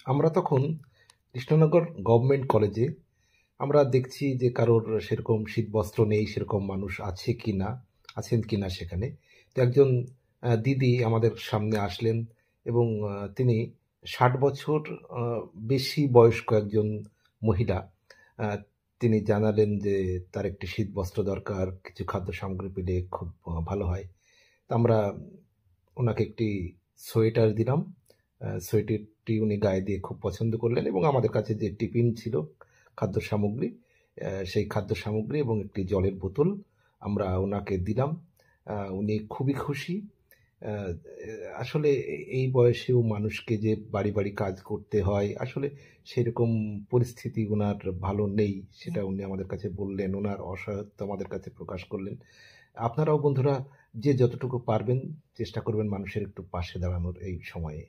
আমরা তখন কৃষ্ণনগর গভর্নমেন্ট কলেজে আমরা দেখছি যে কারোর সেরকম শীতবস্ত্র নেই, সেরকম মানুষ আছেন কিনা সেখানে। তো একজন দিদি আমাদের সামনে আসলেন এবং তিনি ৬০ বছর আ বেশি বয়স্ক একজন মহিলা। আ তিনি জানালেন যে তার একটি শীতবস্ত্র দরকার, কিছু খাদ্য সামগ্রী পেলে খুব ভালো হয়। তো আমরা উনাকে একটি সোয়েটার দিলাম। সোয়েটারটি উনি গায়ে দিয়ে খুব পছন্দ করলেন এবং আমাদের কাছে যে টিফিন ছিল খাদ্য সামগ্রী, সেই খাদ্য সামগ্রী এবং একটি জলের বোতল আমরা ওনাকে দিলাম। উনি খুবই খুশি। আ আসলে এই বয়সেও মানুষকে যে বাড়ি কাজ করতে হয়, আসলে সেরকম পরিস্থিতি উনার ভালো নেই। সেটা উনি আমাদের কাছে বললেন। উনার অসহায়ত্ব আমাদের কাছে প্রকাশ করলেন। আপনারাও বন্ধুরা যে যতটুকু পারবেন চেষ্টা করবেন মানুষের একটু পাশে দাঁড়ানোর এই সময়ে।